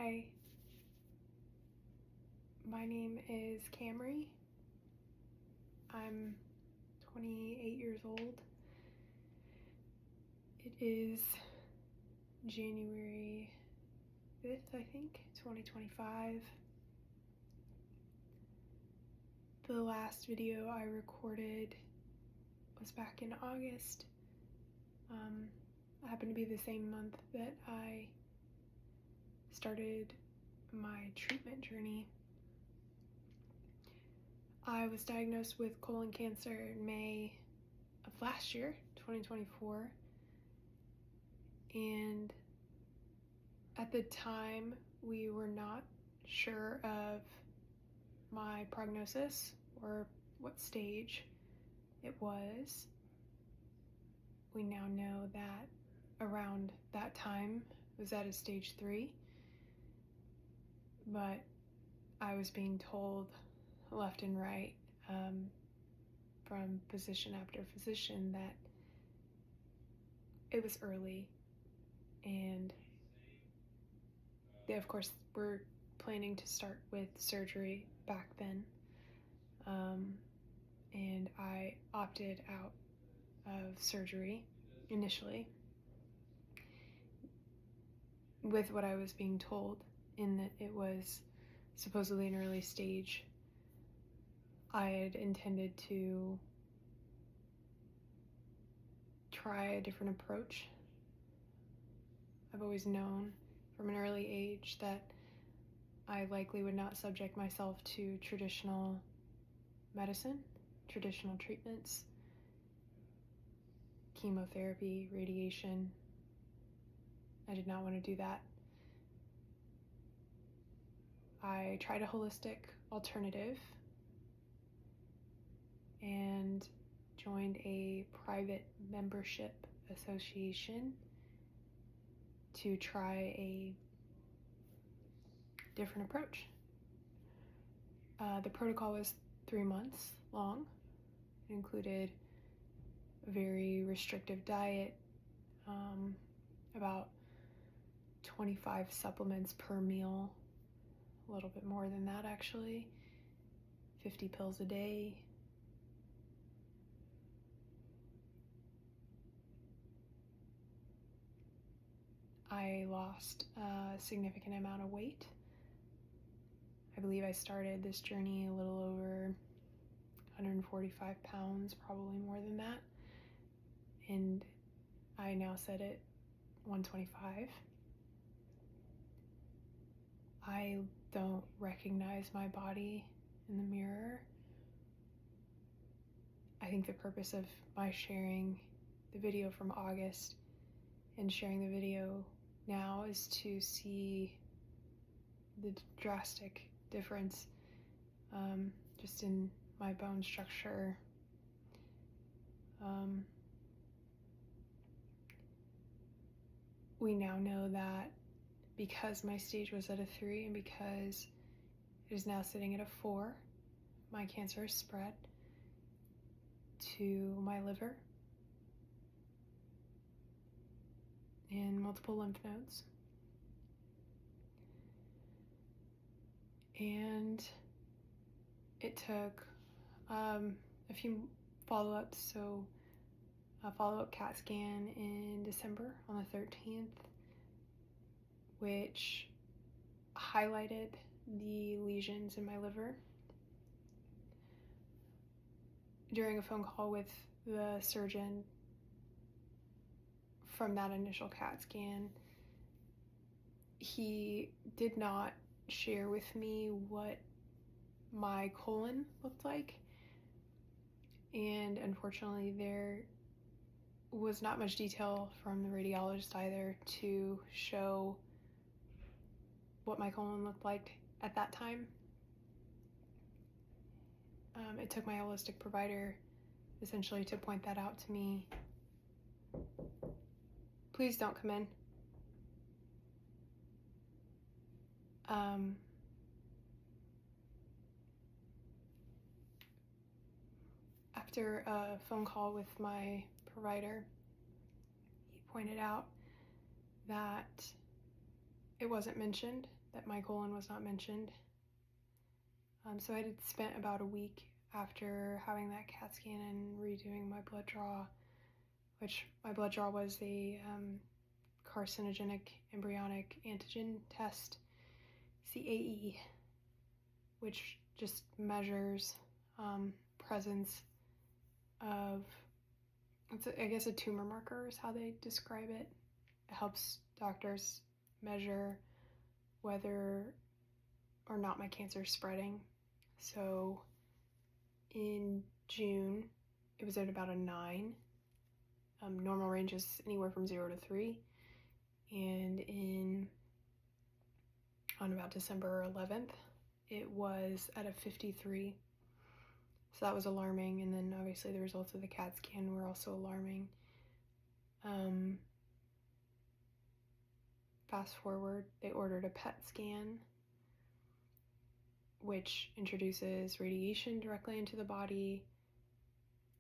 Hi, my name is Camry. I'm 28 years old. It is January 5th, I think, 2025. The last video I recorded was back in August. It happened to be the same month that I started my treatment journey. I was diagnosed with colon cancer in May of last year, 2024, and at the time we were not sure of my prognosis or what stage it was. We now know that around that time it was at a stage 3, but I was being told left and right from physician after physician that it was early, and they of course were planning to start with surgery back then, and I opted out of surgery initially with what I was being told, in that it was supposedly an early stage. I had intended to try a different approach. I've always known from an early age that I likely would not subject myself to traditional medicine, traditional treatments, chemotherapy, radiation. I did not want to do that. I tried a holistic alternative and joined a private membership association to try a different approach. The protocol was 3 months long. It included a very restrictive diet, about 25 supplements per meal, a little bit more than that actually, 50 pills a day. I lost a significant amount of weight. I believe I started this journey a little over 145 pounds, probably more than that, and I now sit at 125. I don't recognize my body in the mirror. I think the purpose of my sharing the video from August and sharing the video now is to see the drastic difference just in my bone structure. We now know that because my stage was at a 3 and because it is now sitting at a 4, my cancer has spread to my liver and multiple lymph nodes. And it took a few follow-ups, so a follow-up CAT scan in December on the 13th, which highlighted the lesions in my liver. During a phone call with the surgeon from that initial CAT scan, he did not share with me what my colon looked like, and unfortunately there was not much detail from the radiologist either to show what my colon looked like at that time. It took my holistic provider essentially to point that out to me. Please don't come in. After a phone call with my provider, he pointed out that it wasn't mentioned, that my colon was not mentioned. So I had spent about a week after having that CAT scan and redoing my blood draw, which my blood draw was a carcinogenic embryonic antigen test, CAE, which just measures presence of, I guess a tumor marker is how they describe it. It helps doctors measure whether or not my cancer is spreading. So in June, it was at about a 9. Normal range is anywhere from 0 to 3. And on about December 11th, it was at a 53. So that was alarming. And then obviously the results of the CAT scan were also alarming. Fast forward, they ordered a PET scan, which introduces radiation directly into the body.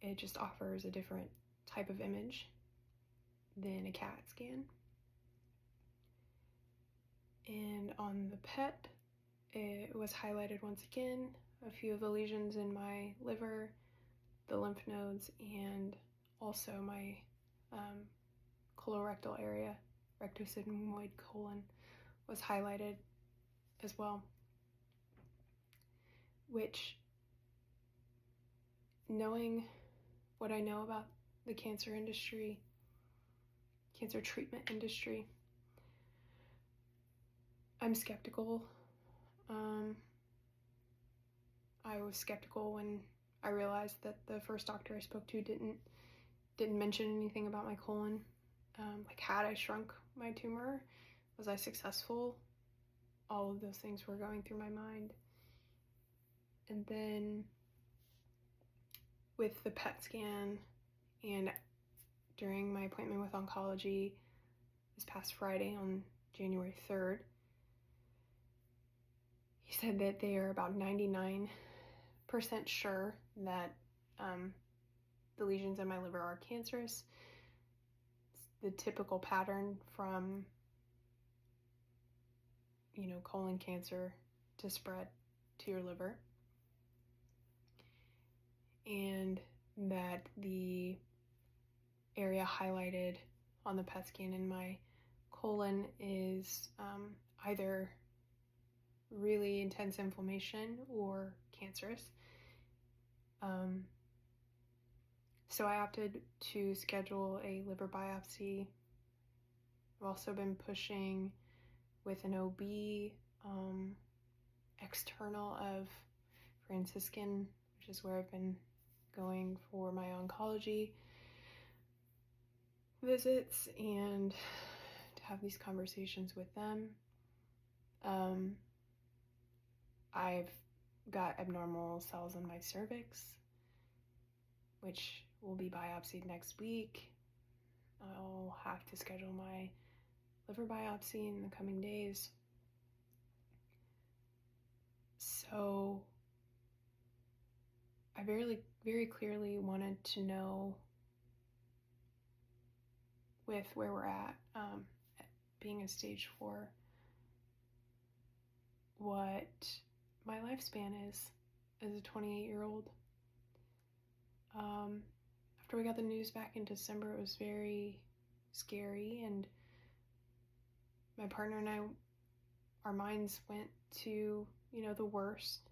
It just offers a different type of image than a CAT scan. And on the PET, it was highlighted once again, a few of the lesions in my liver, the lymph nodes, and also my colorectal area, rectosigmoid colon, was highlighted as well, which, knowing what I know about the cancer industry, cancer treatment industry, I'm skeptical. I was skeptical when I realized that the first doctor I spoke to didn't mention anything about my colon. Like, had I shrunk my tumor? Was I successful? All of those things were going through my mind. And then with the PET scan and during my appointment with oncology this past Friday on January 3rd, he said that they are about 99% sure that the lesions in my liver are cancerous. It's the typical pattern from, colon cancer to spread to your liver. And that the area highlighted on the PET scan in my colon is either really intense inflammation or cancerous. So I opted to schedule a liver biopsy. I've also been pushing with an OB, external of Franciscan, which is where I've been going for my oncology visits and to have these conversations with them. I've got abnormal cells in my cervix, which will be biopsied next week. I'll have to schedule my liver biopsy in the coming days. So I very clearly wanted to know, with where we're at being a stage 4, what my lifespan is as a 28-year-old. After we got the news back in December, it was very scary, and my partner and I, our minds went to, the worst.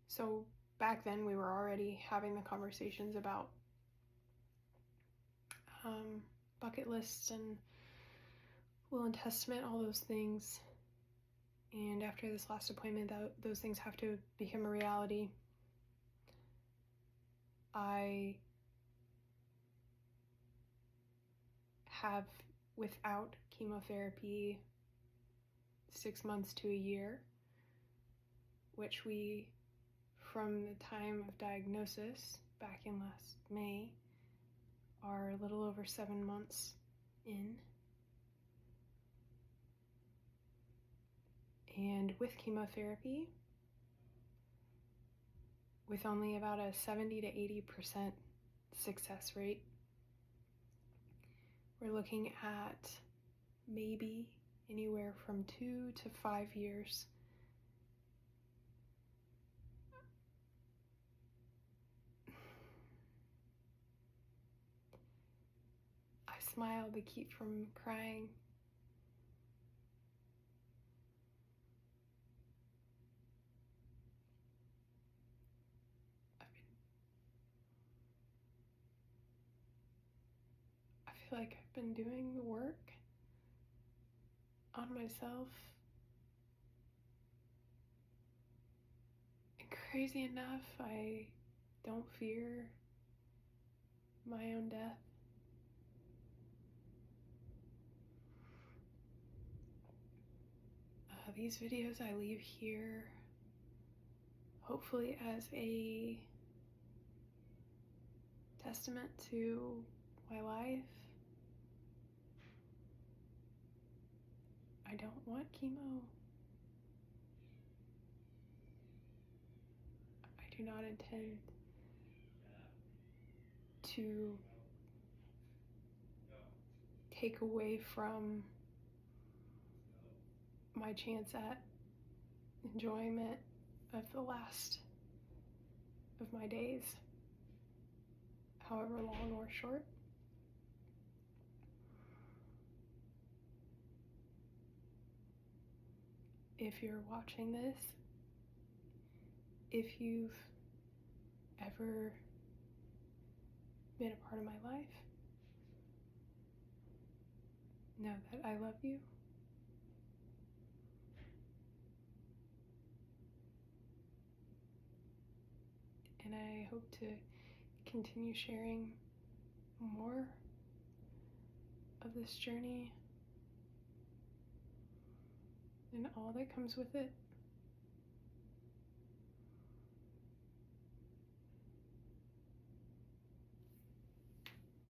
So back then we were already having the conversations about bucket lists and will and testament, all those things. And after this last appointment, those things have to become a reality. I have, without chemotherapy, 6 months to a year, which we, from the time of diagnosis back in last May, are a little over 7 months in. And with chemotherapy, with only about a 70 to 80% success rate, we're looking at maybe anywhere from 2 to 5 years. I smile to keep from crying. I feel like I've been doing the work on myself. And crazy enough, I don't fear my own death. These videos I leave here hopefully as a testament to my life. I don't want chemo. I do not intend to take away from my chance at enjoyment of the last of my days, however long or short. If you're watching this, if you've ever been a part of my life, know that I love you. And I hope to continue sharing more of this journey and all that comes with it.